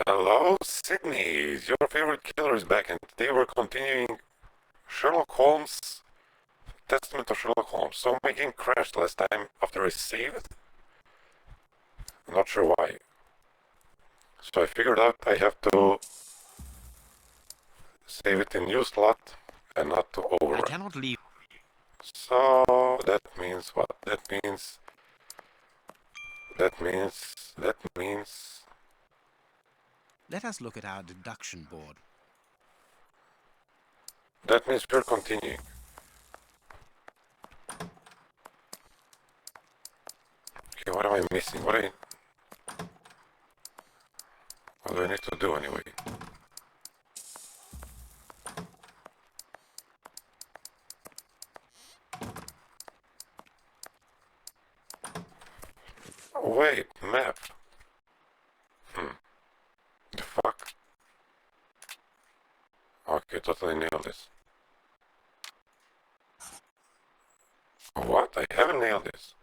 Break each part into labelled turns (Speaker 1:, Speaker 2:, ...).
Speaker 1: Hello, Sydney. Your favorite killer is back, and today we're continuing Sherlock Holmes, Testament of Sherlock Holmes. So my game crashed last time after I saved. I'm not sure why. So I figured out I have to save it in new slot and not to overwrite.
Speaker 2: I cannot leave.
Speaker 1: So that means what? That means.
Speaker 2: Let us look at our deduction board.
Speaker 1: That means we're continuing. Okay, what am I missing? What do I need to do anyway? Oh, wait, map. The fuck? Okay, totally nailed this. What? I haven't nailed this.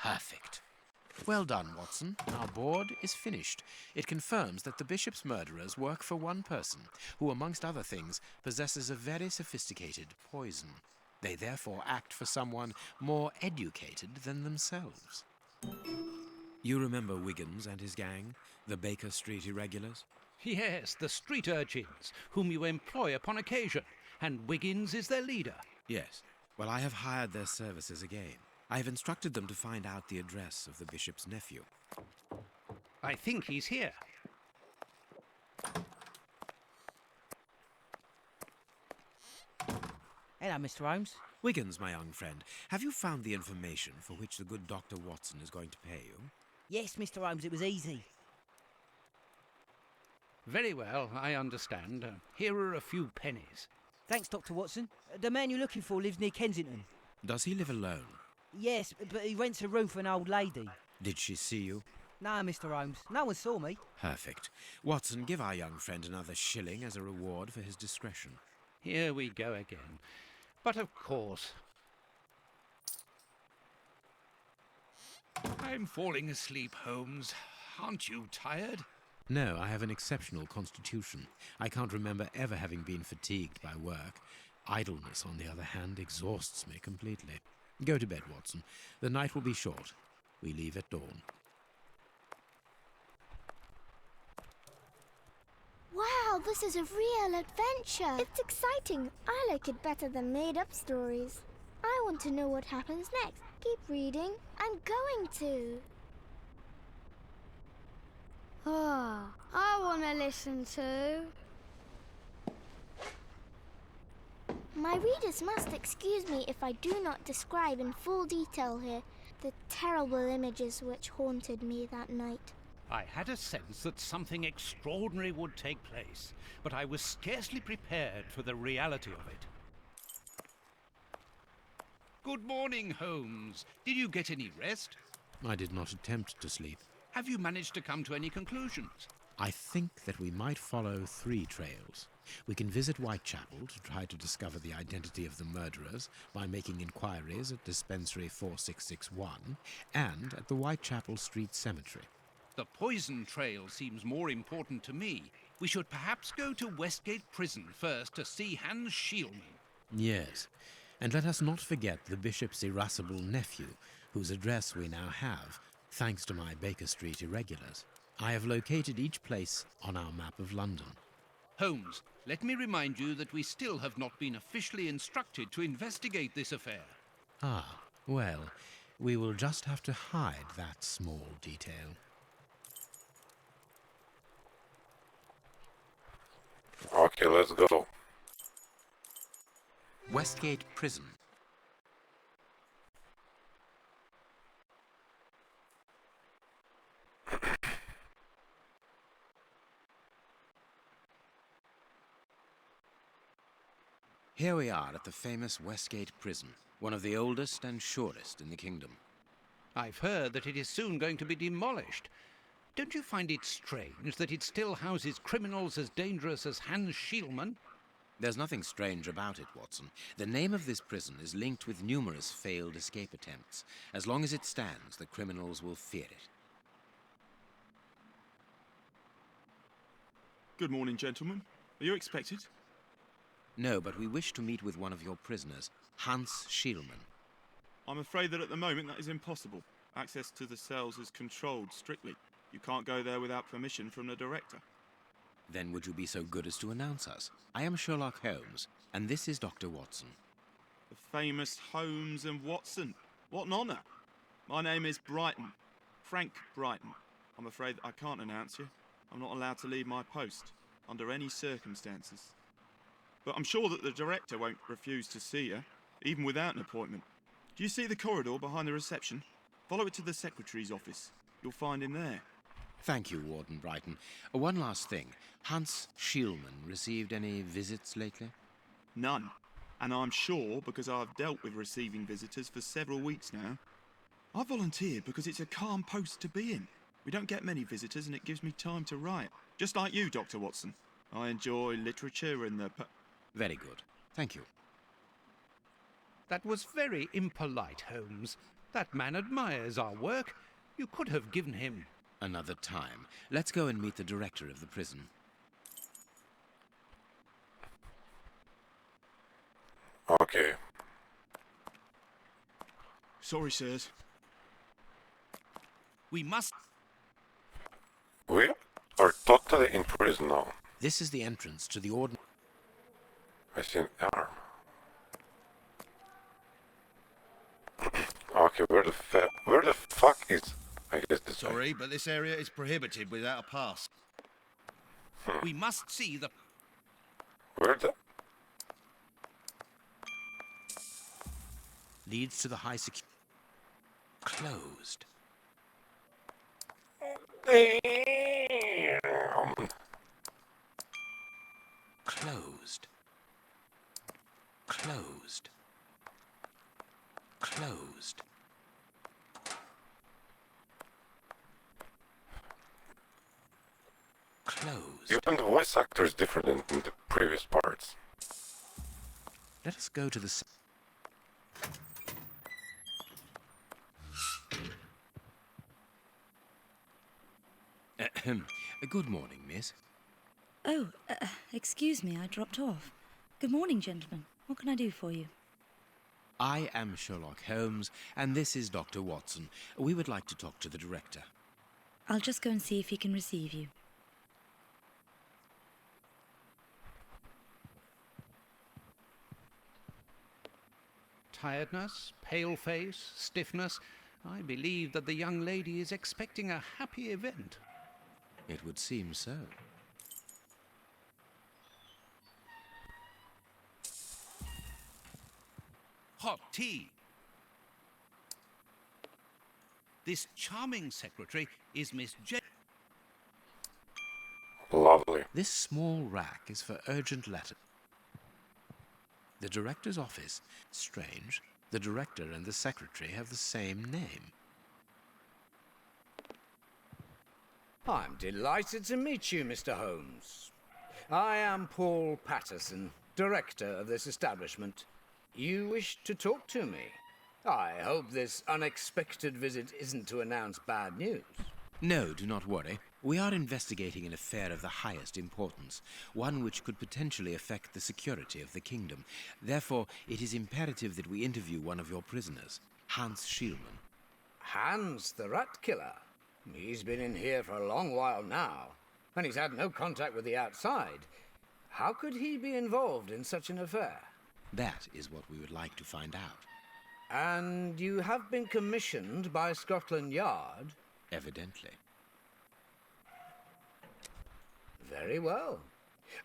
Speaker 2: Perfect. Well done, Watson. Our board is finished. It confirms that the bishop's murderers work for one person, who, amongst other things, possesses a very sophisticated poison. They therefore act for someone more educated than themselves. You remember Wiggins and his gang, the Baker Street Irregulars?
Speaker 3: Yes, the street urchins, whom you employ upon occasion, and Wiggins is their leader.
Speaker 2: Yes. Well, I have hired their services again. I have instructed them to find out the address of the bishop's nephew.
Speaker 3: I think he's here.
Speaker 4: Hello, Mr. Holmes.
Speaker 2: Wiggins, my young friend, have you found the information for which the good Dr. Watson is going to pay you?
Speaker 4: Yes, Mr. Holmes, it was easy.
Speaker 3: Very well, I understand. Here are a few pennies.
Speaker 4: Thanks, Dr. Watson. The man you're looking for lives near Kensington.
Speaker 2: Does he live alone?
Speaker 4: Yes, but he rents a room for an old lady.
Speaker 2: Did she see you?
Speaker 4: No, Mr. Holmes, no one saw me.
Speaker 2: Perfect. Watson, give our young friend another shilling as a reward for his discretion.
Speaker 3: Here we go again. But of course. I'm falling asleep, Holmes. Aren't you tired?
Speaker 2: No, I have an exceptional constitution. I can't remember ever having been fatigued by work. Idleness, on the other hand, exhausts me completely. Go to bed, Watson. The night will be short. We leave at dawn.
Speaker 5: Wow, this is a real adventure. It's exciting. I like it better than made-up stories. I want to know what happens next. Keep reading. I'm going to.
Speaker 6: Oh, I want to listen to.
Speaker 5: My readers must excuse me if I do not describe in full detail here the terrible images which haunted me that night.
Speaker 3: I had a sense that something extraordinary would take place, but I was scarcely prepared for the reality of it. Good morning, Holmes. Did you get any rest?
Speaker 2: I did not attempt to sleep.
Speaker 3: Have you managed to come to any conclusions?
Speaker 2: I think that we might follow 3 trails. We can visit Whitechapel to try to discover the identity of the murderers by making inquiries at Dispensary 4661 and at the Whitechapel Street Cemetery.
Speaker 3: The poison trail seems more important to me. We should perhaps go to Westgate Prison first to see Hans Shielman.
Speaker 2: Yes, and let us not forget the bishop's irascible nephew, whose address we now have, thanks to my Baker Street irregulars. I have located each place on our map of London.
Speaker 3: Holmes, let me remind you that we still have not been officially instructed to investigate this affair.
Speaker 2: Ah, well, we will just have to hide that small detail.
Speaker 1: Okay, let's go.
Speaker 2: Westgate Prison. Here we are at the famous Westgate prison, one of the oldest and shortest in the kingdom.
Speaker 3: I've heard that it is soon going to be demolished. Don't you find it strange that it still houses criminals as dangerous as Hans Schielmann?
Speaker 2: There's nothing strange about it, Watson. The name of this prison is linked with numerous failed escape attempts. As long as it stands, the criminals will fear it.
Speaker 7: Good morning, gentlemen. Are you expected?
Speaker 2: No, but we wish to meet with one of your prisoners, Hans Schielmann.
Speaker 7: I'm afraid that at the moment that is impossible. Access to the cells is controlled strictly. You can't go there without permission from the director.
Speaker 2: Then would you be so good as to announce us? I am Sherlock Holmes, and this is Dr. Watson.
Speaker 7: The famous Holmes and Watson. What an honour. My name is Brighton. Frank Brighton. I'm afraid I can't announce you. I'm not allowed to leave my post, under any circumstances. But I'm sure that the director won't refuse to see you, even without an appointment. Do you see the corridor behind the reception? Follow it to the secretary's office. You'll find him there.
Speaker 2: Thank you, Warden Brighton. One last thing. Hans Schielmann received any visits lately?
Speaker 7: None. And I'm sure because I've dealt with receiving visitors for several weeks now. I volunteered because it's a calm post to be in. We don't get many visitors and it gives me time to write. Just like you, Dr. Watson. I enjoy literature and the...
Speaker 2: Very good. Thank you.
Speaker 3: That was very impolite, Holmes. That man admires our work. You could have given him...
Speaker 2: Another time. Let's go and meet the director of the prison.
Speaker 1: Okay.
Speaker 7: Sorry, sirs.
Speaker 3: We must...
Speaker 1: We are totally in prison now.
Speaker 2: This is the entrance to the ordinary...
Speaker 1: I see an arm. Okay, where the fuck is... I guess this...
Speaker 8: Sorry, but this area is prohibited without a pass.
Speaker 3: We must see the...
Speaker 1: Where the...
Speaker 2: leads to the high security... Closed.
Speaker 1: Damn.
Speaker 2: Closed. Closed. Closed. Closed.
Speaker 1: Even the voice actor is different than in the previous parts.
Speaker 2: Let us go to the... Ahem. Good morning, miss.
Speaker 9: Oh, excuse me, I dropped off. Good morning, gentlemen. What can I do for you?
Speaker 2: I am Sherlock Holmes, and this is Dr. Watson. We would like to talk to the director.
Speaker 9: I'll just go and see if he can receive you.
Speaker 3: Tiredness, pale face, stiffness. I believe that the young lady is expecting a happy event.
Speaker 2: It would seem so.
Speaker 3: Hot tea. This charming secretary is Miss J.
Speaker 1: Lovely.
Speaker 2: This small rack is for urgent letters. The director's office. Strange. The director and the secretary have the same name.
Speaker 10: I'm delighted to meet you, Mr. Holmes. I am Paul Patterson, director of this establishment. You wish to talk to me? I hope this unexpected visit isn't to announce bad news.
Speaker 2: No, do not worry. We are investigating an affair of the highest importance, one which could potentially affect the security of the kingdom. Therefore, it is imperative that we interview one of your prisoners, Hans Schielmann.
Speaker 10: Hans, the rat killer? He's been in here for a long while now, and he's had no contact with the outside. How could he be involved in such an affair?
Speaker 2: That is what we would like to find out.
Speaker 10: And you have been commissioned by Scotland Yard?
Speaker 2: Evidently.
Speaker 10: Very well.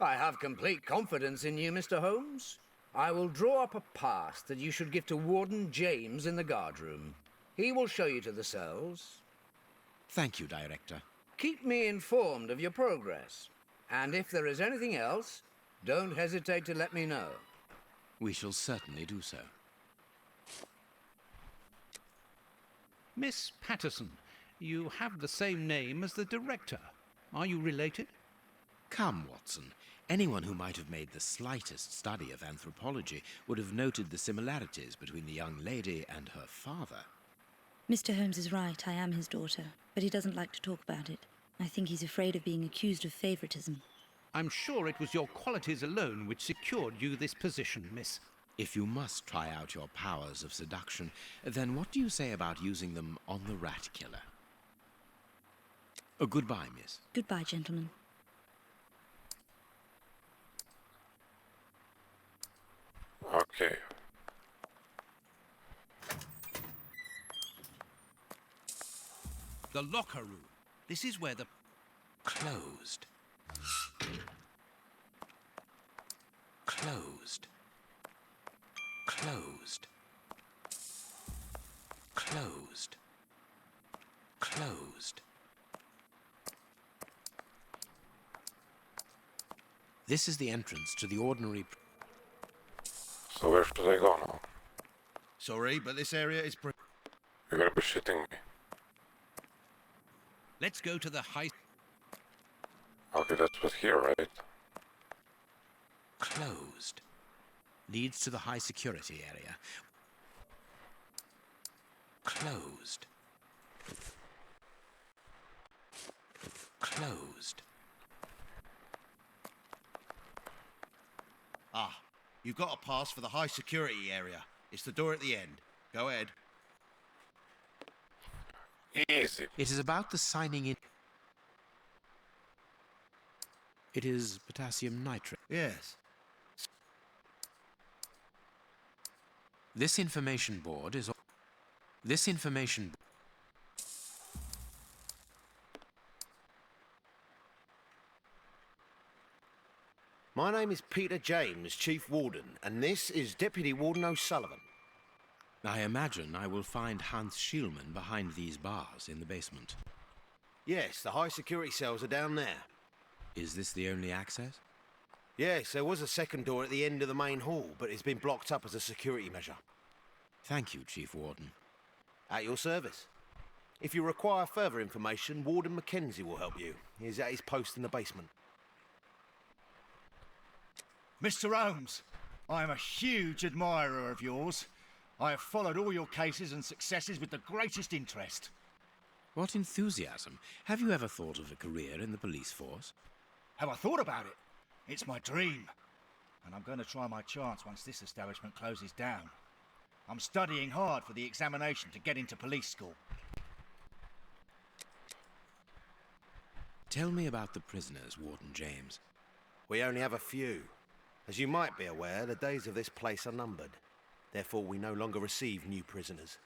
Speaker 10: I have complete confidence in you, Mr. Holmes. I will draw up a pass that you should give to Warden James in the guardroom. He will show you to the cells.
Speaker 2: Thank you, Director.
Speaker 10: Keep me informed of your progress. And if there is anything else, don't hesitate to let me know.
Speaker 2: We shall certainly do so.
Speaker 3: Miss Patterson, you have the same name as the director. Are you related?
Speaker 2: Come, Watson. Anyone who might have made the slightest study of anthropology would have noted the similarities between the young lady and her father.
Speaker 9: Mr. Holmes is right, I am his daughter, but he doesn't like to talk about it. I think he's afraid of being accused of favoritism.
Speaker 3: I'm sure it was your qualities alone which secured you this position, miss.
Speaker 2: If you must try out your powers of seduction, then what do you say about using them on the rat killer? Oh, goodbye, miss.
Speaker 9: Goodbye, gentlemen.
Speaker 1: Okay.
Speaker 3: The locker room. This is where the...
Speaker 2: Closed. Closed. Closed. Closed. Closed. This is the entrance to the ordinary...
Speaker 1: So where should I go now?
Speaker 8: Sorry, but this area is
Speaker 1: You're gonna be shitting me.
Speaker 3: Let's go to the high...
Speaker 1: Okay, that's what's here, right?
Speaker 2: Closed. Leads to the high security area. Closed. Closed.
Speaker 8: Ah, you've got a pass for the high security area. It's the door at the end. Go ahead.
Speaker 1: Easy.
Speaker 2: It is about the signing in... It is potassium nitrate.
Speaker 8: Yes.
Speaker 2: This information board is... This information...
Speaker 11: My name is Peter James, Chief Warden, and this is Deputy Warden O'Sullivan.
Speaker 2: I imagine I will find Hans Schielmann behind these bars in the basement.
Speaker 11: Yes, the high security cells are down there.
Speaker 2: Is this the only access?
Speaker 11: Yes, there was a second door at the end of the main hall, but it's been blocked up as a security measure.
Speaker 2: Thank you, Chief Warden.
Speaker 11: At your service. If you require further information, Warden Mackenzie will help you. He's at his post in the basement.
Speaker 12: Mr. Holmes, I am a huge admirer of yours. I have followed all your cases and successes with the greatest interest.
Speaker 2: What enthusiasm. Have you ever thought of a career in the police force?
Speaker 12: Have I thought about it? It's my dream. And I'm going to try my chance once this establishment closes down. I'm studying hard for the examination to get into police school.
Speaker 2: Tell me about the prisoners, Warden James.
Speaker 11: We only have a few. As you might be aware, the days of this place are numbered. Therefore, we no longer receive new prisoners.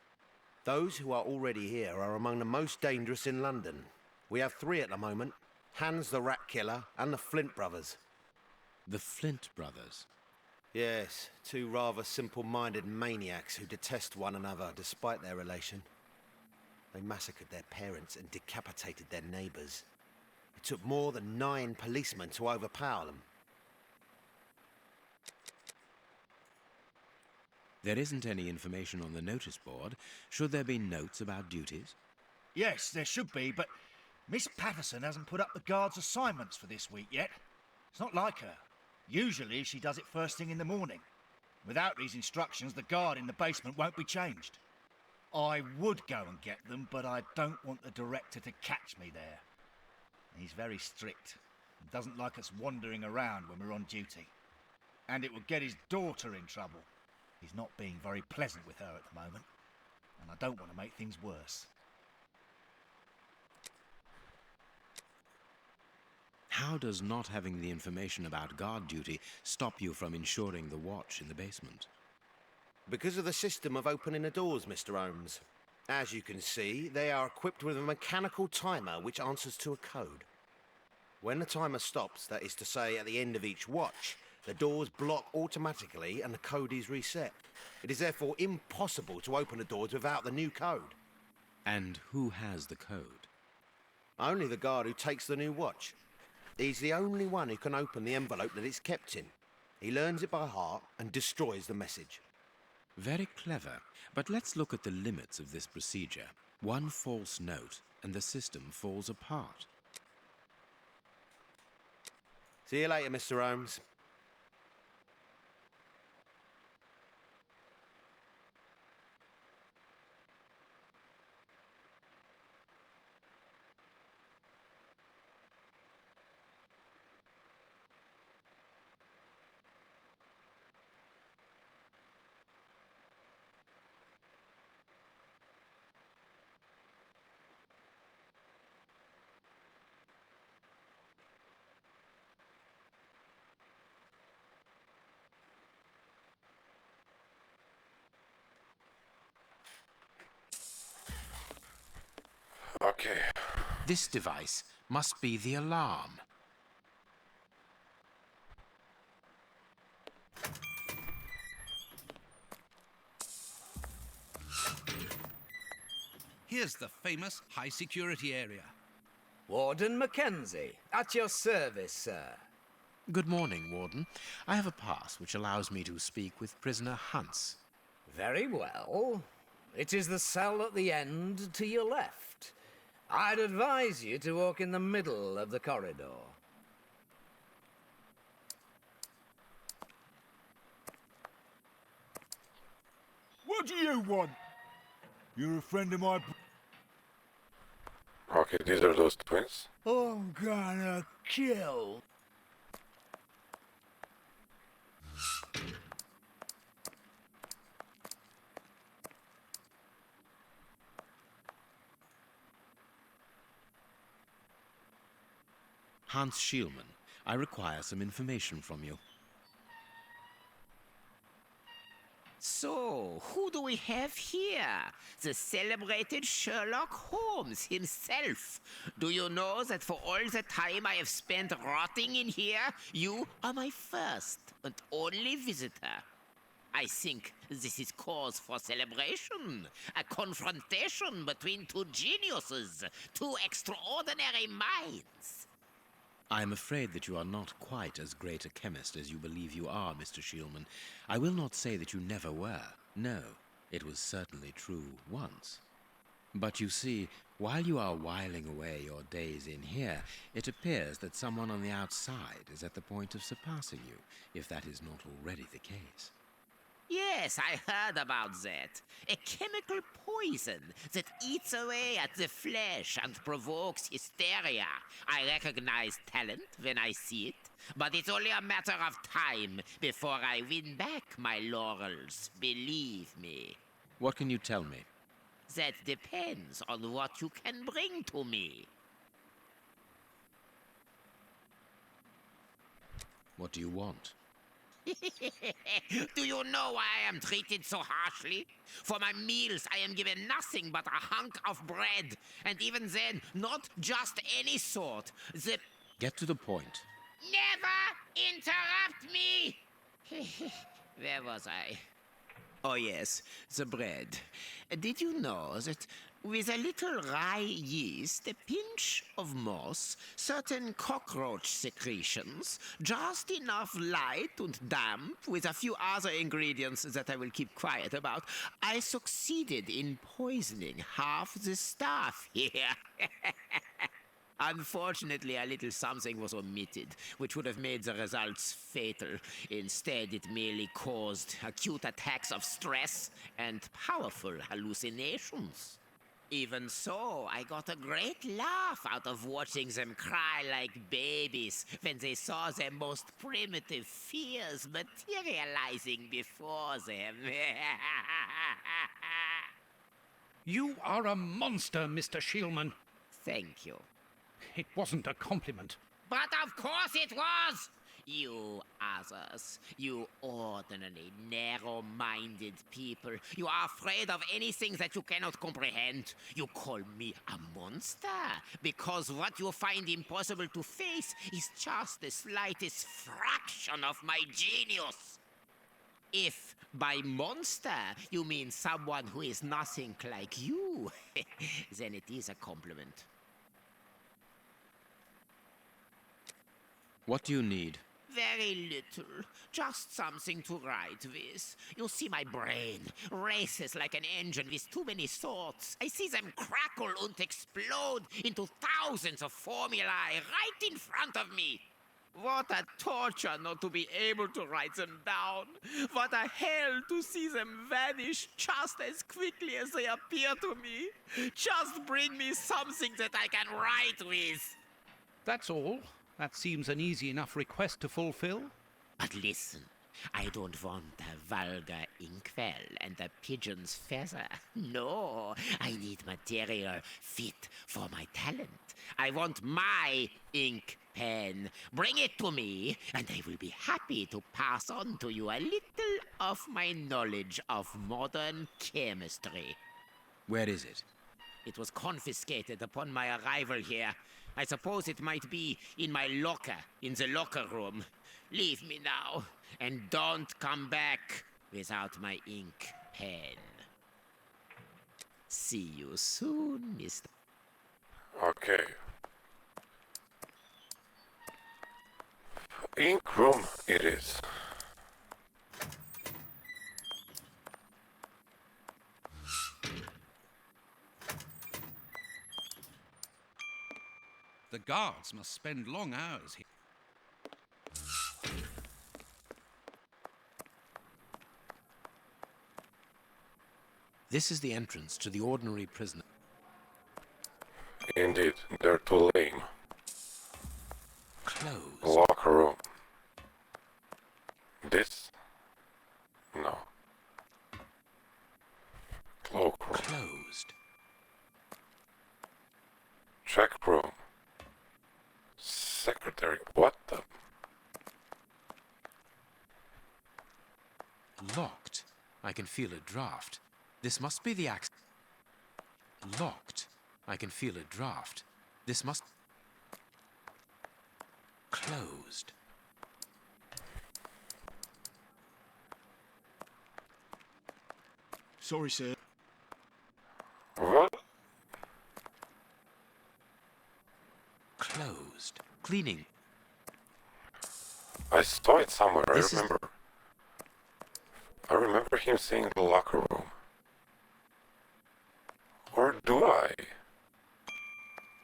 Speaker 11: Those who are already here are among the most dangerous in London. We have 3 at the moment. Hans the Rat Killer and the Flint brothers.
Speaker 2: The Flint brothers?
Speaker 11: Yes, 2 rather simple-minded maniacs who detest one another despite their relation. They massacred their parents and decapitated their neighbours. It took more than 9 policemen to overpower them.
Speaker 2: There isn't any information on the notice board. Should there be notes about duties?
Speaker 12: Yes, there should be, but Miss Patterson hasn't put up the guard's assignments for this week yet. It's not like her. Usually she does it first thing in the morning. Without these instructions, the guard in the basement won't be changed. I would go and get them, but I don't want the director to catch me there. He's very strict and doesn't like us wandering around when we're on duty. And it would get his daughter in trouble. He's not being very pleasant with her at the moment, and I don't want to make things worse.
Speaker 2: How does not having the information about guard duty stop you from ensuring the watch in the basement?
Speaker 11: Because of the system of opening the doors, Mr. Holmes. As you can see, they are equipped with a mechanical timer which answers to a code. When the timer stops, that is to say at the end of each watch, the doors block automatically and the code is reset. It is therefore impossible to open the doors without the new code.
Speaker 2: And who has the code?
Speaker 11: Only the guard who takes the new watch. He's the only one who can open the envelope that it's kept in. He learns it by heart and destroys the message.
Speaker 2: Very clever. But let's look at the limits of this procedure. One false note, and the system falls apart.
Speaker 11: See you later, Mr. Holmes.
Speaker 1: Okay.
Speaker 2: This device must be the alarm.
Speaker 3: Here's the famous high-security area.
Speaker 10: Warden Mackenzie, at your service, sir.
Speaker 2: Good morning, Warden. I have a pass which allows me to speak with prisoner Hans.
Speaker 10: Very well. It is the cell at the end to your left. I'd advise you to walk in the middle of the corridor.
Speaker 12: What do you want? You're a friend of my...
Speaker 1: Okay, these are those twins.
Speaker 12: I'm gonna kill.
Speaker 2: Hans Schielman, I require some information from you.
Speaker 13: So, who do we have here? The celebrated Sherlock Holmes himself. Do you know that for all the time I have spent rotting in here, you are my first and only visitor? I think this is cause for celebration. A confrontation between two geniuses, two extraordinary minds.
Speaker 2: I am afraid that you are not quite as great a chemist as you believe you are, Mr. Schielman. I will not say that you never were. No, it was certainly true once. But you see, while you are whiling away your days in here, it appears that someone on the outside is at the point of surpassing you, if that is not already the case.
Speaker 13: Yes, I heard about that. A chemical poison that eats away at the flesh and provokes hysteria. I recognize talent when I see it, but it's only a matter of time before I win back my laurels, believe me.
Speaker 2: What can you tell me?
Speaker 13: That depends on what you can bring to me.
Speaker 2: What do you want?
Speaker 13: Do you know why I am treated so harshly? For my meals, I am given nothing but a hunk of bread. And even then, not just any sort.
Speaker 2: Get to the point.
Speaker 13: Never interrupt me! Where was I? Oh, yes, the bread. Did you know that with a little rye yeast, a pinch of moss, certain cockroach secretions, just enough light and damp, with a few other ingredients that I will keep quiet about, I succeeded in poisoning half the staff here. Unfortunately, a little something was omitted, which would have made the results fatal. Instead, it merely caused acute attacks of stress and powerful hallucinations. Even so, I got a great laugh out of watching them cry like babies when they saw their most primitive fears materializing before them.
Speaker 3: You are a monster, Mr. Schielman.
Speaker 13: Thank you.
Speaker 3: It wasn't a compliment.
Speaker 13: But of course it was! You others, you ordinary, narrow-minded people, you are afraid of anything that you cannot comprehend. You call me a monster because what you find impossible to face is just the slightest fraction of my genius. If by monster you mean someone who is nothing like you, then it is a compliment.
Speaker 2: What do you need?
Speaker 13: Very little. Just something to write with. You see, my brain races like an engine with too many thoughts. I see them crackle and explode into thousands of formulae right in front of me. What a torture not to be able to write them down. What a hell to see them vanish just as quickly as they appear to me. Just bring me something that I can write with.
Speaker 3: That's all. That seems an easy enough request to fulfill.
Speaker 13: But listen, I don't want a vulgar inkwell and a pigeon's feather. No, I need material fit for my talent. I want my ink pen. Bring it to me, and I will be happy to pass on to you a little of my knowledge of modern chemistry.
Speaker 2: Where is it?
Speaker 13: It was confiscated upon my arrival here. I suppose it might be in my locker, in the locker room. Leave me now, and don't come back without my ink pen. See you soon, Mr.
Speaker 1: Okay. Ink room it is.
Speaker 3: The guards must spend long hours here.
Speaker 2: This is the entrance to the ordinary prisoner.
Speaker 1: Indeed, they're too lame.
Speaker 2: Closed.
Speaker 1: Locker room. This? No. Cloakroom.
Speaker 2: Closed.
Speaker 1: Check room. Secretary. What the?
Speaker 2: Locked. I can feel a draft. This must be the access. Locked. I can feel a draft. This must... Closed.
Speaker 7: Sorry, sir.
Speaker 1: What?
Speaker 2: Closed. Cleaning.
Speaker 1: I saw it somewhere,
Speaker 2: This
Speaker 1: I
Speaker 2: is-
Speaker 1: remember. I remember him saying the locker room. Or do I?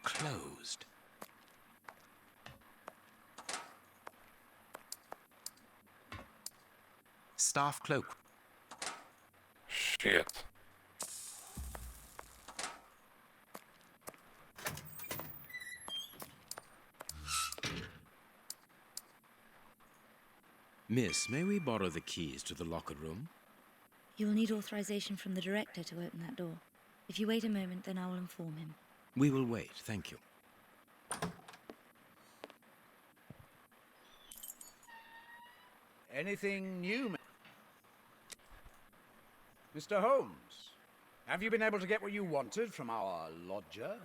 Speaker 2: Closed. Staff cloak.
Speaker 1: Shit.
Speaker 2: Miss, may we borrow the keys to the locker room?
Speaker 9: You will need authorization from the director to open that door. If you wait a moment, then I will inform him.
Speaker 2: We will wait, thank you.
Speaker 10: Anything new, Mr. Holmes? Have you been able to get what you wanted from our lodger?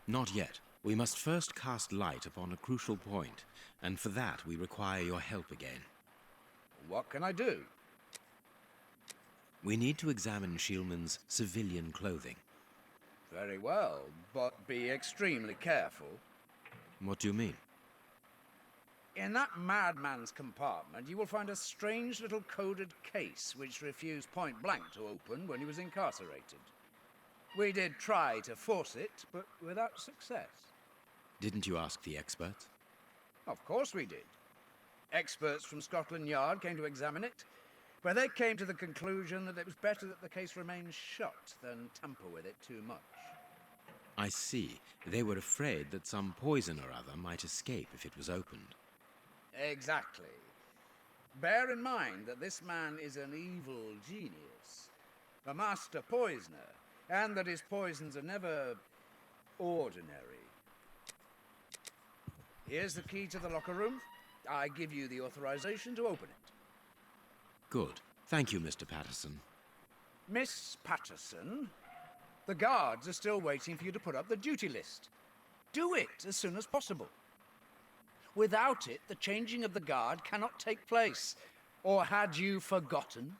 Speaker 2: Not yet. We must first cast light upon a crucial point, and for that we require your help again.
Speaker 10: What can I do?
Speaker 2: We need to examine Shielman's civilian clothing.
Speaker 10: Very well, but be extremely careful.
Speaker 2: What do you mean?
Speaker 10: In that madman's compartment, you will find a strange little coded case which refused point blank to open when he was incarcerated. We did try to force it, but without success.
Speaker 2: Didn't you ask the experts?
Speaker 10: Of course we did. Experts from Scotland Yard came to examine it, but they came to the conclusion that it was better that the case remained shut than tamper with it too much.
Speaker 2: I see. They were afraid that some poison or other might escape if it was opened.
Speaker 10: Exactly. Bear in mind that this man is an evil genius, a master poisoner, and that his poisons are never ordinary. Here's the key to the locker room. I give you the authorization to open it.
Speaker 2: Good. Thank you, Mr. Patterson.
Speaker 10: Miss Patterson, the guards are still waiting for you to put up the duty list. Do it as soon as possible. Without it, the changing of the guard cannot take place. Or had you forgotten?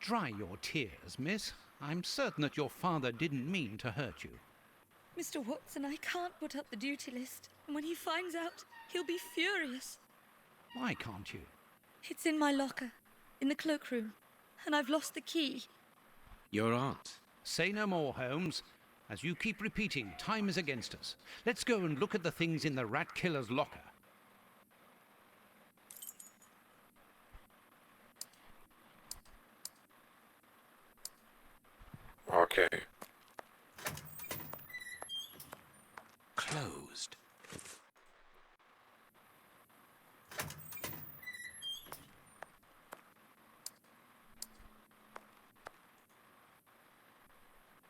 Speaker 3: Dry your tears, miss. I'm certain that your father didn't mean to hurt you.
Speaker 9: Mr. Watson, I can't put up the duty list. And when he finds out, he'll be furious.
Speaker 3: Why can't you?
Speaker 9: It's in my locker, in the cloakroom, and I've lost the key.
Speaker 2: Your aunt.
Speaker 3: Say no more, Holmes. As you keep repeating, time is against us. Let's go and look at the things in the rat killer's locker.
Speaker 1: Okay.
Speaker 2: Closed.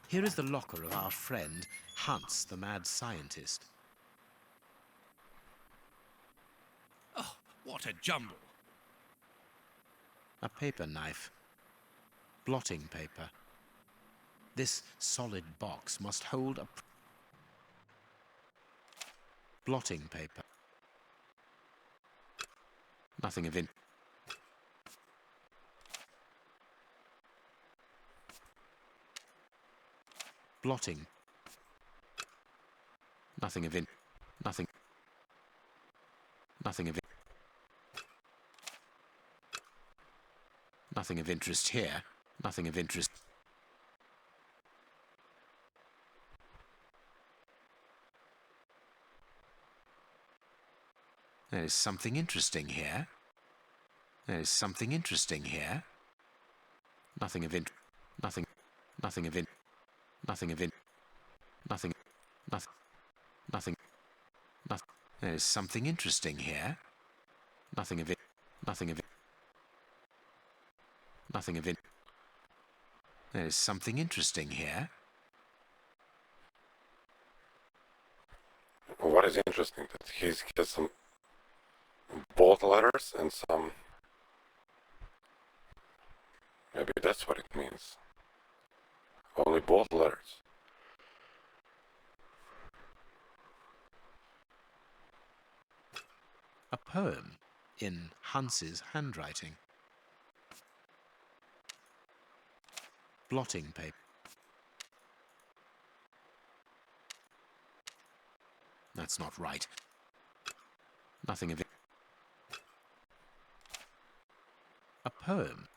Speaker 2: Here is the locker of our friend, Hans, the mad scientist.
Speaker 3: Oh, what a jumble!
Speaker 2: A paper knife. Blotting paper. This solid box must hold a blotting paper. Nothing of in. Blotting. Nothing of in. Nothing. Nothing of in. Nothing of interest here. Nothing of interest. There is something interesting here. There is something interesting here. Nothing of int. Nothing. Nothing of int. Nothing of int. Nothing. Nothing. Nothing. Nothing. There is something interesting here. Nothing of it. Nothing of it. Nothing of it. There is something interesting here.
Speaker 1: What is interesting that he's got some bold letters and some. Maybe that's what it means. Only bold letters.
Speaker 2: A poem in Hans's handwriting. Blotting paper. That's not right. Nothing of it. A poem.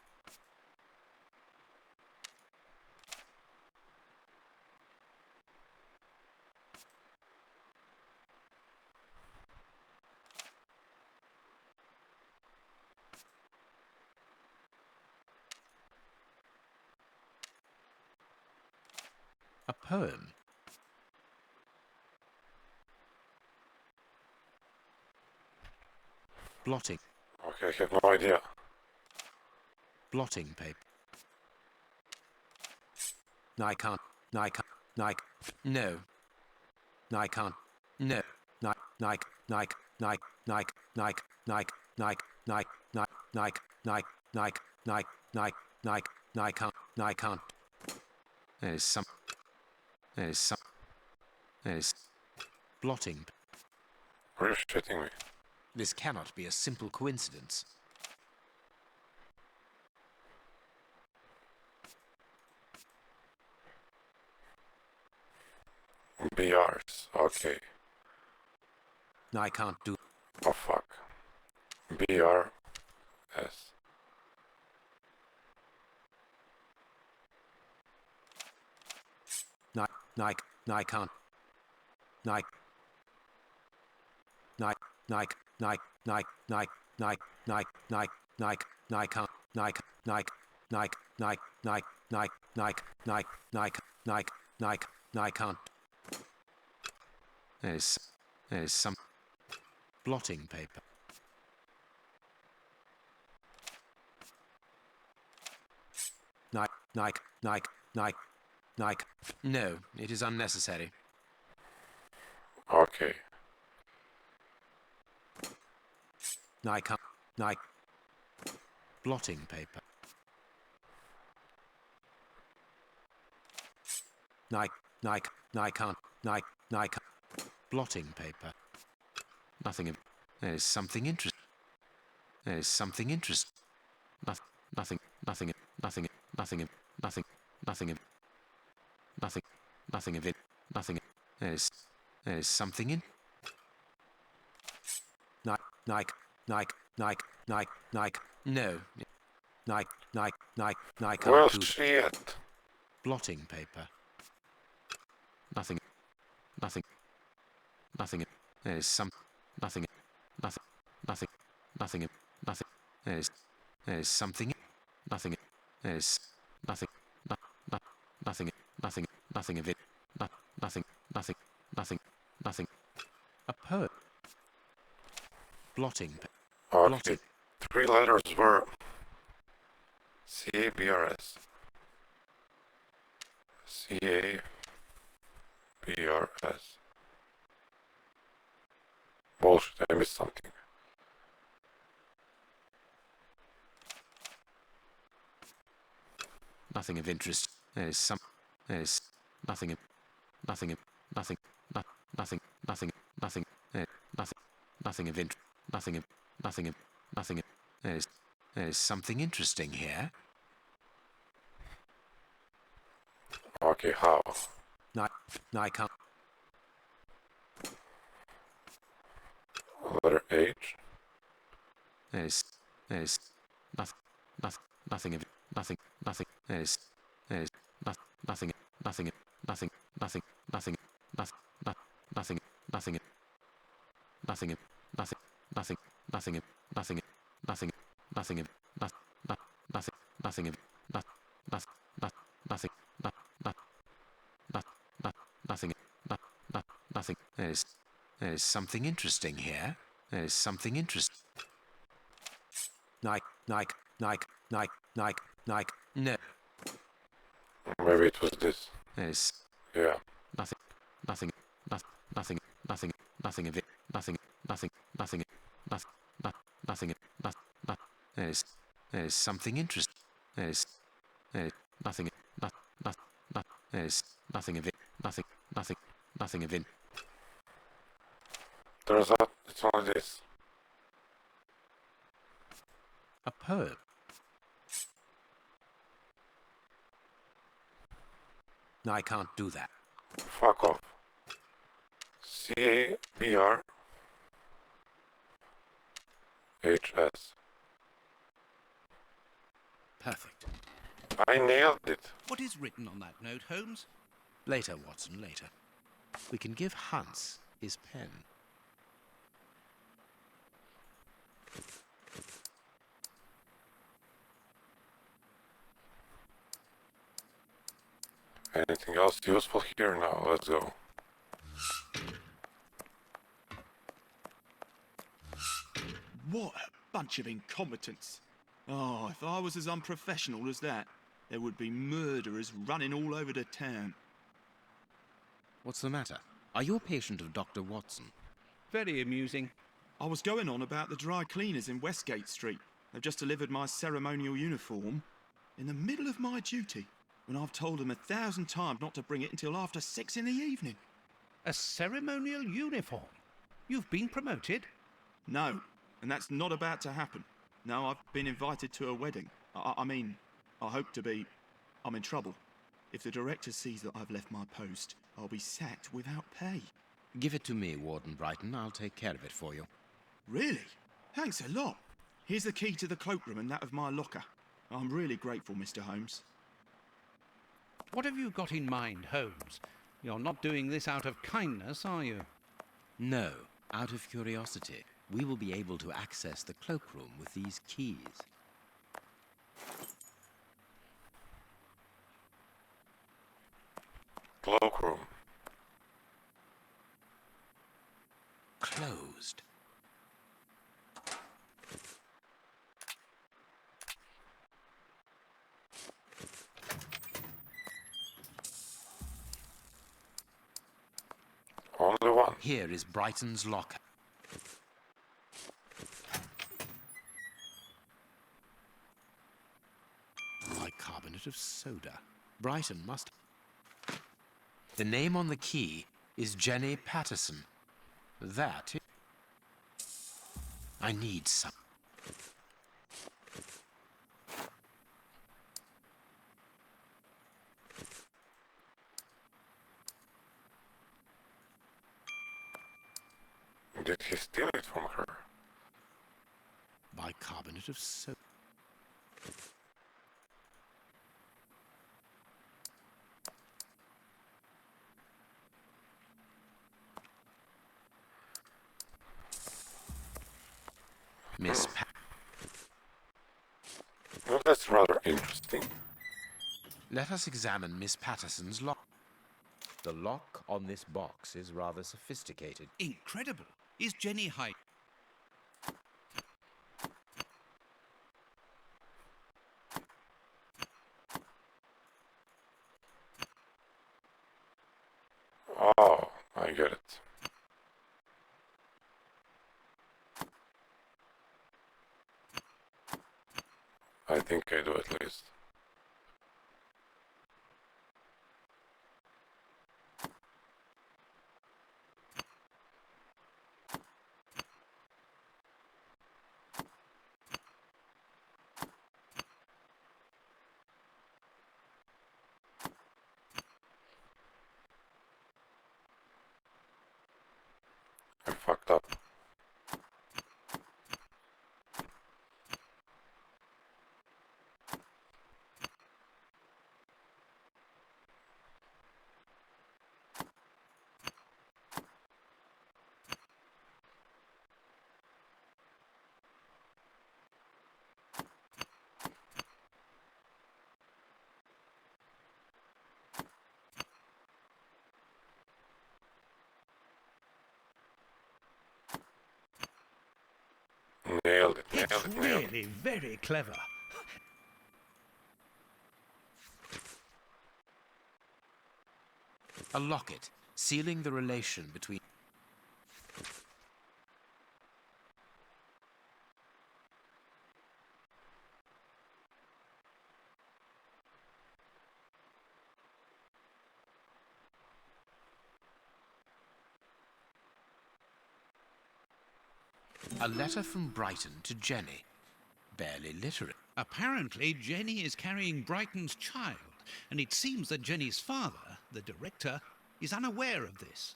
Speaker 2: A poem. Blotting.
Speaker 1: Okay, I have no idea.
Speaker 2: Blotting paper. No, I can't. No, I can't. No, I can't. No. No, I can't. No. No, no, I, no, I, no, I, no, I, no, I, no, I, no, I, no, I, no, I, no, I, no, I, no, I, no, I, no, I, no, I, no, I can't. No, I can't. There is some. There is some. There is blotting.
Speaker 1: Are you shitting me?
Speaker 2: This cannot be a simple coincidence.
Speaker 1: BRs, okay.
Speaker 2: No, I can't do.
Speaker 1: Oh fuck. BRS.
Speaker 2: No, no, no, I can't. No, no, no, no, no, no, no, no, no, no, no, I can't. No, I can't. No, no, no, no, no, no, no, no, no, no, I can't. There is some blotting paper. No, no, no, no, no, no, it is unnecessary.
Speaker 1: Okay.
Speaker 2: No, I can't. No, blotting paper. No, no, no, I can't. No, no, I can't. Blotting paper. Nothing of. There is something interesting. There is something interesting. Nothing. Nothing. Nothing. Nothing. nothing, nothing, nothing, nothing, nothing of it, nothing. There's something in. Nike, Nike, Nike, Nike, Nike. No, Nike, Nike, Nike, Nike.
Speaker 1: Where's she at?
Speaker 2: Blotting paper. Nothing, nothing, nothing. There's some, nothing, nothing, nothing, nothing, nothing. There's something, nothing. There's nothing, nothing, nothing, nothing of it, nothing, nothing, nothing, nothing. A poem. Blotting paper.
Speaker 1: Okay,
Speaker 2: Blotting.
Speaker 1: 3 letters were C-A-B-R-S. C-A-B-R-S. Bullshit, I missed something.
Speaker 2: Nothing of interest. There's some. There's nothing. Nothing. Nothing. Nothing. Nothing. Nothing. Nothing. Nothing of interest. Nothing. Nothing. Nothing. There's something interesting here.
Speaker 1: Okay, how?
Speaker 2: Nikon.
Speaker 1: Letter H.
Speaker 2: There's nothing. Nothing of nothing. Nothing. There's nothing. Nothing. Nothing. Nothing. Nothing. Nothing. Nothing. Nothing. Nothing. Nothing. Nothing. Nothing. Nothing. Nothing. Nothing. Nothing. Nothing. Nothing. Nothing. There's something interesting here. There's something interesting. Nike, Nike, Nike, Nike, Nike, Nike. No.
Speaker 1: Maybe it was this.
Speaker 2: There's
Speaker 1: Yeah.
Speaker 2: nothing, nothing, nothing, nothing, nothing of it, nothing, nothing, nothing, nothing, there's something interesting. There's nothing, there's nothing of it, nothing, nothing of it.
Speaker 1: Turns out it's only this.
Speaker 2: A poem. No, I can't do that.
Speaker 1: Fuck off. C-A-B-R-H-S.
Speaker 2: Perfect.
Speaker 1: I nailed it.
Speaker 3: What is written on that note, Holmes?
Speaker 2: Later, Watson, later. We can give Hans his pen.
Speaker 1: Anything else useful here? Now, let's go.
Speaker 7: What a bunch of incompetents. Oh, if I was as unprofessional as that, there would be murderers running all over the town.
Speaker 2: What's the matter? Are you a patient of Dr. Watson?
Speaker 3: Very amusing.
Speaker 7: I was going on about the dry cleaners in Westgate Street. They've just delivered my ceremonial uniform in the middle of my duty, when I've told them 1,000 times not to bring it until after 6 in the evening.
Speaker 3: A ceremonial uniform? You've been promoted?
Speaker 7: No, and that's not about to happen. No, I've been invited to a wedding. I mean, I hope to be. I'm in trouble. If the director sees that I've left my post, I'll be sacked without pay.
Speaker 2: Give it to me, Warden Brighton. I'll take care of it for you.
Speaker 7: Really? Thanks a lot. Here's the key to the cloakroom and that of my locker. I'm really grateful, Mr. Holmes.
Speaker 3: What have you got in mind, Holmes? You're not doing this out of kindness, are you?
Speaker 2: No, out of curiosity. We will be able to access the cloakroom with these keys.
Speaker 1: Cloakroom.
Speaker 2: Closed.
Speaker 1: Only one.
Speaker 2: Here is Brighton's locker. Bicarbonate of soda. Brighton must... The name on the key is Jenny Patterson. That is... I need some.
Speaker 1: did he steal it from her?
Speaker 2: Bicarbonate of soda. Miss
Speaker 1: Well, that's rather interesting.
Speaker 2: Let us examine Miss Patterson's lock. The lock on this box is rather sophisticated.
Speaker 3: Incredible. Is Jenny hiding?
Speaker 1: Oh, I get it. I think I do at least. I fucked up. Nailed it, nailed
Speaker 3: It's
Speaker 1: it, nailed it.
Speaker 3: really very clever.
Speaker 2: A locket, sealing the relation between... A letter from Brighton to Jenny. Barely literate.
Speaker 3: Apparently, Jenny is carrying Brighton's child, and it seems that Jenny's father, the director, is unaware of this.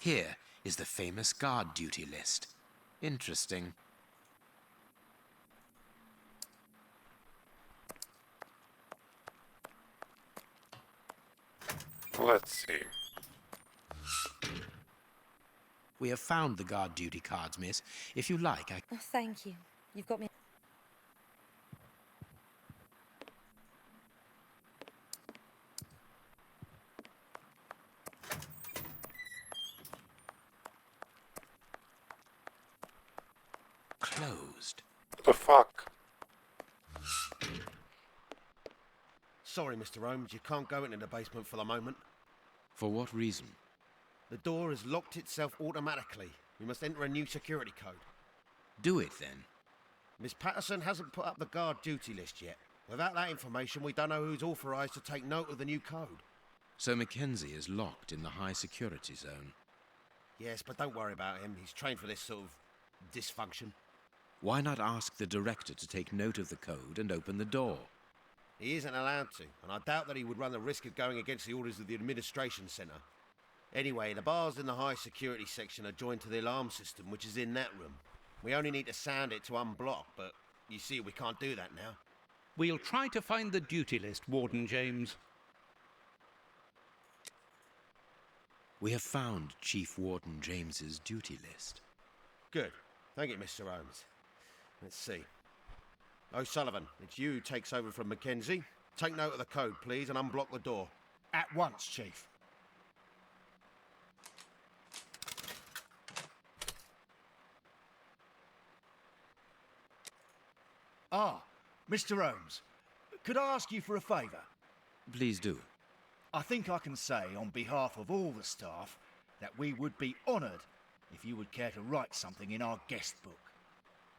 Speaker 2: Here is the famous guard duty list. Interesting.
Speaker 1: Let's see.
Speaker 2: We have found the guard duty cards, miss. If you like, I...
Speaker 9: Oh, thank you. You've got me.
Speaker 2: Closed.
Speaker 1: What the fuck?
Speaker 11: Sorry, Mr. Holmes, you can't go into the basement for the moment.
Speaker 2: For what reason?
Speaker 11: The door has locked itself automatically. We must enter a new security code.
Speaker 2: Do it, then.
Speaker 11: Miss Patterson hasn't put up the guard duty list yet. Without that information, we don't know who's authorised to take note of the new code.
Speaker 2: So Mackenzie is locked in the high security zone.
Speaker 11: Yes, but don't worry about him. He's trained for this sort of dysfunction.
Speaker 2: Why not ask the director to take note of the code and open the door?
Speaker 11: He isn't allowed to, and I doubt that he would run the risk of going against the orders of the administration centre. Anyway, the bars in the high security section are joined to the alarm system, which is in that room. We only need to sound it to unblock, but you see we can't do that now.
Speaker 3: We'll try to find the duty list, Warden James.
Speaker 2: We have found Chief Warden James's duty list.
Speaker 11: Good. Thank you, Mr. Holmes. Let's see. O'Sullivan, it's you who takes over from Mackenzie. Take note of the code, please, and unblock the door.
Speaker 12: At once, Chief. Ah, Mr. Holmes, could I ask you for a favour?
Speaker 2: Please do.
Speaker 12: I think I can say on behalf of all the staff that we would be honoured if you would care to write something in our guest book.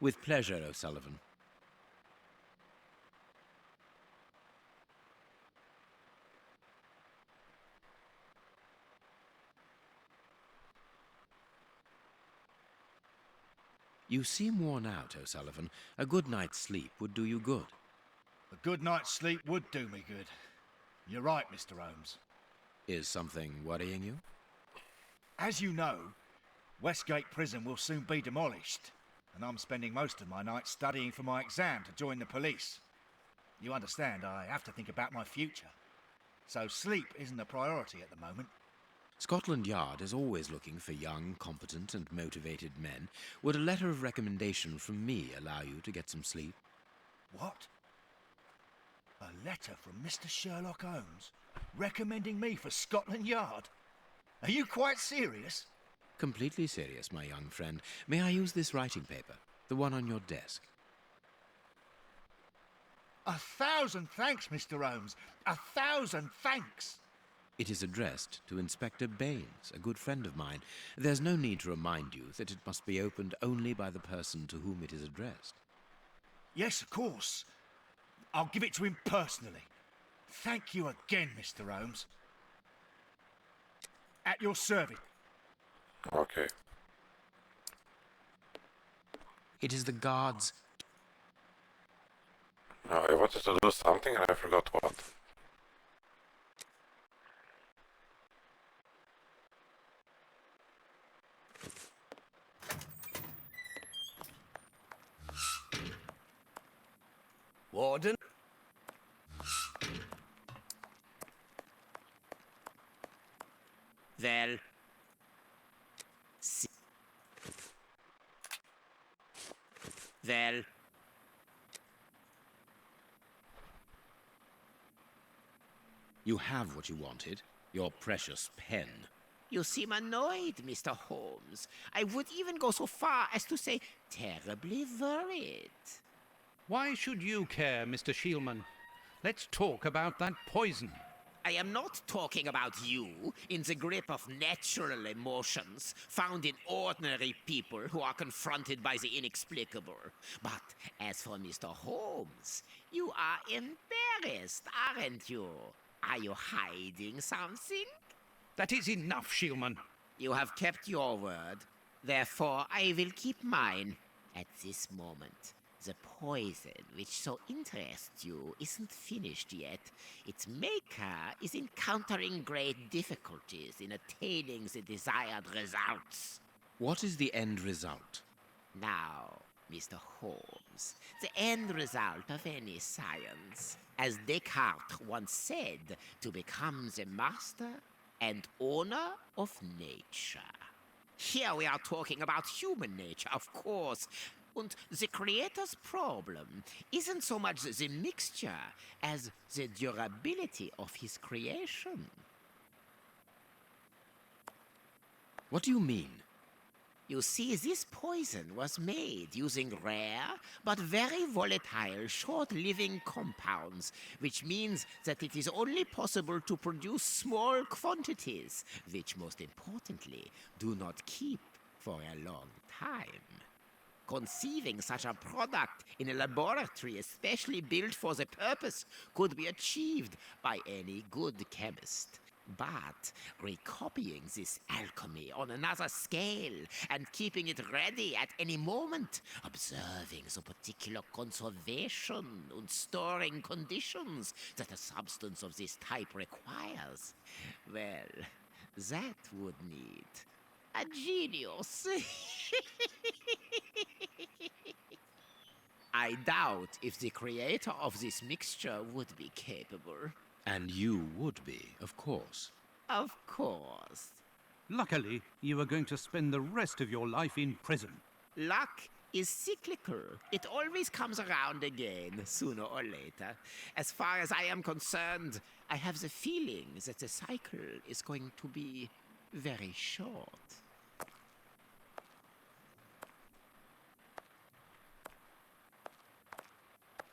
Speaker 2: With pleasure, O'Sullivan. You seem worn out, O'Sullivan. A good night's sleep would do you good.
Speaker 12: A good night's sleep would do me good. You're right, Mr. Holmes.
Speaker 2: Is something worrying you?
Speaker 12: As you know, Westgate Prison will soon be demolished, and I'm spending most of my night studying for my exam to join the police. You understand, I have to think about my future. So sleep isn't a priority at the moment.
Speaker 2: Scotland Yard is always looking for young, competent and motivated men. Would a letter of recommendation from me allow you to get some sleep?
Speaker 12: What? A letter from Mr. Sherlock Holmes recommending me for Scotland Yard? Are you quite serious?
Speaker 2: Completely serious, my young friend. May I use this writing paper? The one on your desk.
Speaker 12: 1,000 thanks, Mr. Holmes. 1,000 thanks.
Speaker 2: It is addressed to Inspector Baines, a good friend of mine. There's no need to remind you that it must be opened only by the person to whom it is addressed.
Speaker 12: Yes, of course. I'll give it to him personally. Thank you again, Mr. Holmes. At your service.
Speaker 1: Okay.
Speaker 2: It is the guards.
Speaker 1: No, I wanted to do something and I forgot what.
Speaker 10: Warden?
Speaker 13: Well, well,
Speaker 2: You have what you wanted. Your precious pen.
Speaker 13: you seem annoyed, Mr. Holmes. I would even go so far as to say terribly worried.
Speaker 3: Why should you care, Mr. Shielman? Let's talk about that poison.
Speaker 13: I am not talking about you in the grip of natural emotions found in ordinary people who are confronted by the inexplicable. But as for Mr. Holmes, you are embarrassed, aren't you? Are you hiding something?
Speaker 3: That is enough, Shielman.
Speaker 13: You have kept your word. Therefore, I will keep mine. At this moment, the poison which so interests you isn't finished yet. Its maker is encountering great difficulties in attaining the desired results.
Speaker 2: What is the end result?
Speaker 13: Now, Mr. Holmes, the end result of any science, as Descartes once said, to become the master and owner of nature. Here we are talking about human nature, of course. And the creator's problem isn't so much the mixture as the durability of his creation.
Speaker 2: What do you mean?
Speaker 13: You see, this poison was made using rare but very volatile short-living compounds, which means that it is only possible to produce small quantities, which most importantly do not keep for a long time. Conceiving such a product in a laboratory especially built for the purpose could be achieved by any good chemist. But recopying this alchemy on another scale and keeping it ready at any moment, observing the particular conservation and storing conditions that a substance of this type requires, well, that would need a genius. I doubt if the creator of this mixture would be capable.
Speaker 2: And you would be, of course.
Speaker 13: Of course.
Speaker 3: Luckily, you are going to spend the rest of your life in prison.
Speaker 13: Luck is cyclical. It always comes around again, sooner or later. As far as I am concerned, I have the feeling that the cycle is going to be very short.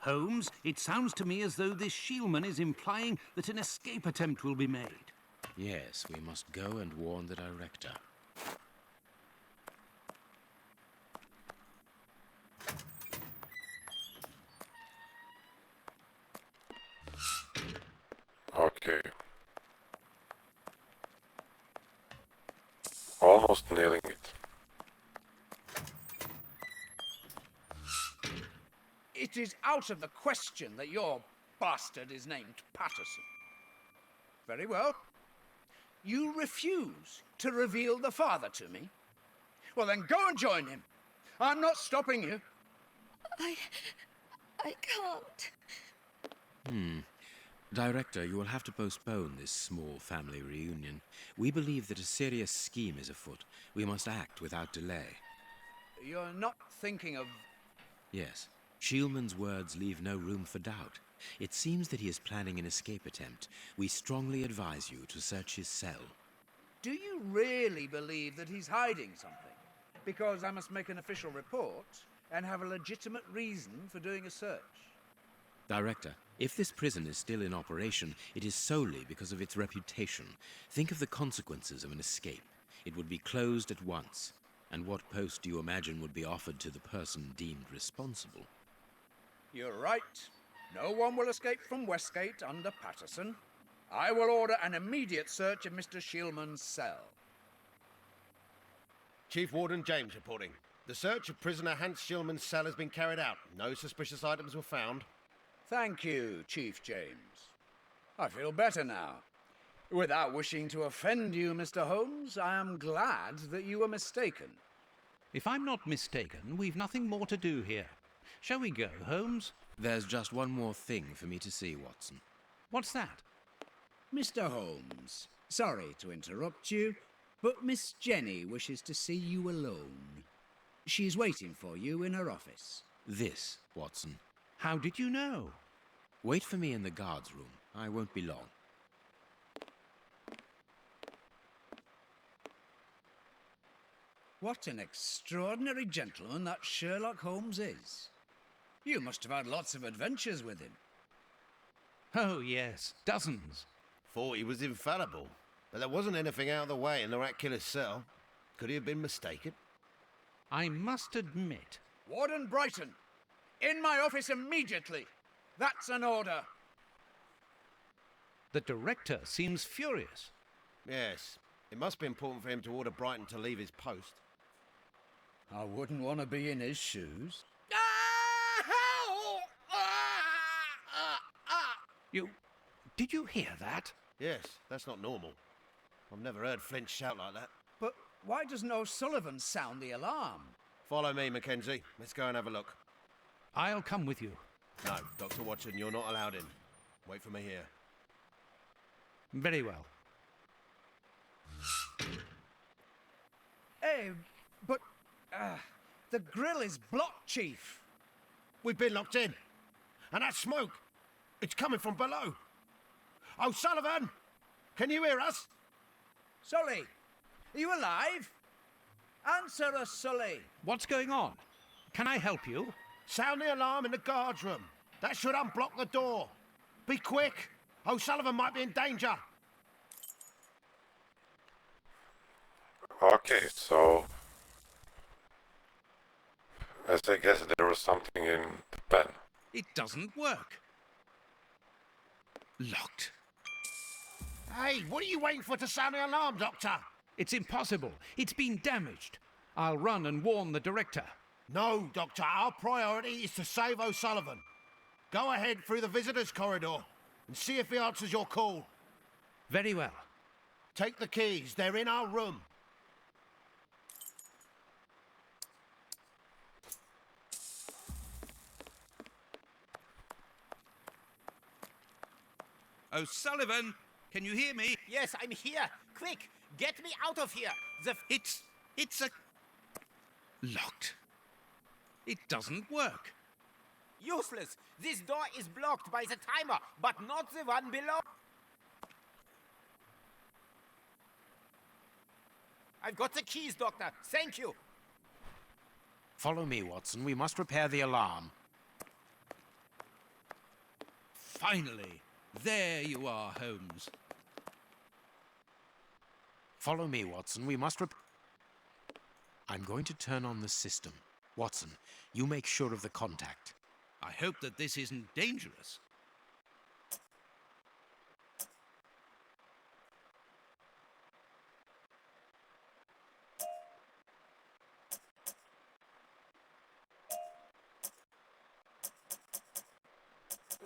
Speaker 3: Holmes, it sounds to me as though this shieldman is implying that an escape attempt will be made.
Speaker 2: Yes, we must go and warn the director.
Speaker 1: Okay. Almost nailing it.
Speaker 10: It is out of the question that your bastard is named Patterson. Very well. You refuse to reveal the father to me? Well, then go and join him. I'm not stopping you.
Speaker 9: I can't.
Speaker 2: Director, you will have to postpone this small family reunion. We believe that a serious scheme is afoot. We must act without delay.
Speaker 10: You're not thinking of...
Speaker 2: Yes. Shieldman's words leave no room for doubt. It seems that he is planning an escape attempt. We strongly advise you to search his cell.
Speaker 10: Do you really believe that he's hiding something? Because I must make an official report and have a legitimate reason for doing a search.
Speaker 2: Director, if this prison is still in operation, it is solely because of its reputation. Think of the consequences of an escape. It would be closed at once. And what post do you imagine would be offered to the person deemed responsible?
Speaker 10: You're right. No one will escape from Westgate under Patterson. I will order an immediate search of Mr. Shieldman's cell.
Speaker 11: Chief Warden James reporting. The search of prisoner Hans Shieldman's cell has been carried out. No suspicious items were found.
Speaker 10: Thank you, Chief James. I feel better now. Without wishing to offend you, Mr. Holmes, I am glad that you were mistaken.
Speaker 3: If I'm not mistaken, we've nothing more to do here. Shall we go, Holmes?
Speaker 2: There's just one more thing for me to see, Watson.
Speaker 3: What's that?
Speaker 14: Mr. Holmes, sorry to interrupt you, but Miss Jenny wishes to see you alone. She's waiting for you in her office.
Speaker 2: This, Watson.
Speaker 3: How did you know?
Speaker 2: Wait for me in the guard's room. I won't be long.
Speaker 14: What an extraordinary gentleman that Sherlock Holmes is. You must have had lots of adventures with him.
Speaker 3: Oh, yes, dozens.
Speaker 11: Thought he was infallible, but there wasn't anything out of the way in the rat killer's cell. Could he have been mistaken?
Speaker 3: I must admit...
Speaker 10: Warden Brighton, in my office immediately. That's an order.
Speaker 3: The director seems furious.
Speaker 11: Yes, it must be important for him to order Brighton to leave his post.
Speaker 14: I wouldn't want to be in his shoes.
Speaker 3: Did you hear that?
Speaker 11: Yes, that's not normal. I've never heard Flint shout like that.
Speaker 10: But why doesn't O'Sullivan sound the alarm?
Speaker 11: Follow me, Mackenzie. Let's go and have a look.
Speaker 3: I'll come with you.
Speaker 11: No, Dr. Watson, you're not allowed in. Wait for me here.
Speaker 3: Very well.
Speaker 10: Hey, but the grill is blocked, Chief.
Speaker 11: We've been locked in. And that smoke, it's coming from below. O'Sullivan, can you hear us?
Speaker 10: Sully, are you alive? Answer us, Sully.
Speaker 3: What's going on? Can I help you?
Speaker 11: Sound the alarm in the guard's room. That should unblock the door. Be quick. O'Sullivan might be in danger.
Speaker 1: Okay, so... as I guess there was something in the pen.
Speaker 3: It doesn't work. Locked.
Speaker 11: Hey, what are you waiting for to sound the alarm, Doctor?
Speaker 3: It's impossible. It's been damaged. I'll run and warn the director.
Speaker 11: No, Doctor. Our priority is to save O'Sullivan. Go ahead through the visitors' corridor and see if he answers your call.
Speaker 3: Very well.
Speaker 11: Take the keys. They're in our room.
Speaker 15: O'Sullivan, can you hear me?
Speaker 13: Yes, I'm here. Quick, get me out of here.
Speaker 15: It's a...
Speaker 3: Locked. It doesn't work.
Speaker 13: Useless. This door is blocked by the timer, but not the one below. I've got the keys, Doctor. Thank you.
Speaker 2: Follow me, Watson. We must repair the alarm.
Speaker 3: Finally. There you are, Holmes.
Speaker 2: Follow me, Watson. We must I'm going to turn on the system. Watson, you make sure of the contact.
Speaker 3: I hope that this isn't dangerous.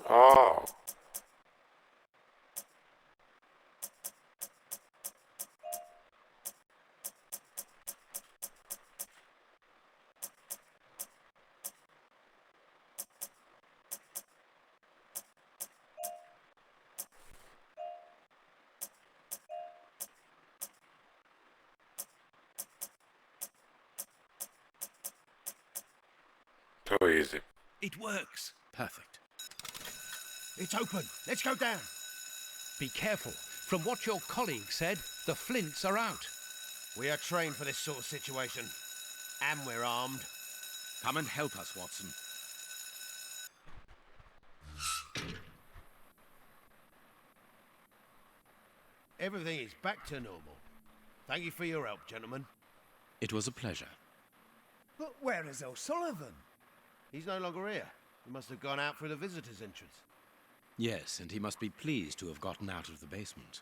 Speaker 1: Oh. Too easy.
Speaker 3: It works.
Speaker 2: Perfect.
Speaker 12: It's open. Let's go down.
Speaker 3: Be careful. From what your colleague said, the flints are out.
Speaker 11: We are trained for this sort of situation. And we're armed.
Speaker 3: Come and help us, Watson.
Speaker 11: Everything is back to normal. Thank you for your help, gentlemen.
Speaker 2: It was a pleasure.
Speaker 12: But where is O'Sullivan?
Speaker 11: He's no longer here. He must have gone out through the visitor's entrance.
Speaker 2: Yes, and he must be pleased to have gotten out of the basement.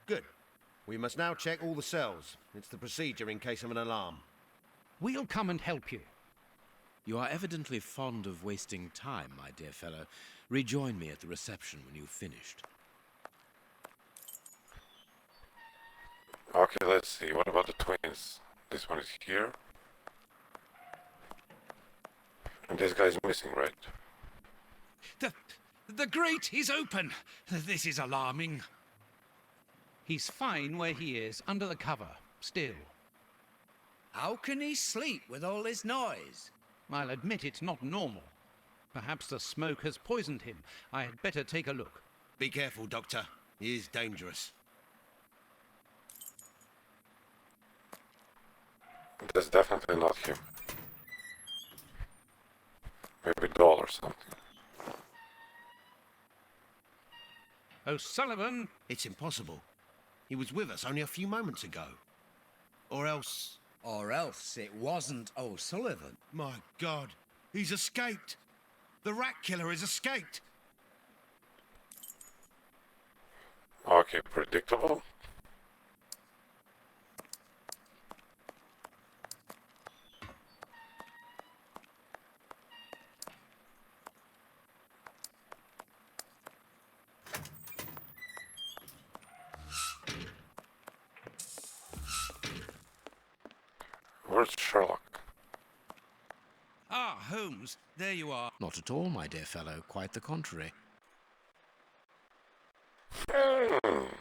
Speaker 11: Good. We must now check all the cells. It's the procedure in case of an alarm.
Speaker 3: We'll come and help you.
Speaker 2: You are evidently fond of wasting time, my dear fellow. Rejoin me at the reception when you've finished.
Speaker 1: Okay, let's see. What about the twins? This one is here. And this guy's missing, right?
Speaker 3: The grate is open. This is alarming. He's fine where he is, under the cover, still.
Speaker 14: How can he sleep with all this noise?
Speaker 3: I'll admit it's not normal. Perhaps the smoke has poisoned him. I had better take a look.
Speaker 11: Be careful, Doctor. He is dangerous.
Speaker 1: That's definitely not him. Maybe a doll or something.
Speaker 3: O'Sullivan!
Speaker 11: It's impossible. He was with us only a few moments ago. Or else...
Speaker 14: Or else it wasn't O'Sullivan.
Speaker 11: My God, he's escaped. The rat killer has escaped.
Speaker 1: Okay, predictable. Where's Sherlock?
Speaker 3: Ah, Holmes, there you are.
Speaker 2: Not at all, my dear fellow. Quite the contrary.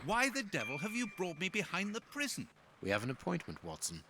Speaker 3: Why the devil have you brought me behind the prison?
Speaker 2: We have an appointment, Watson.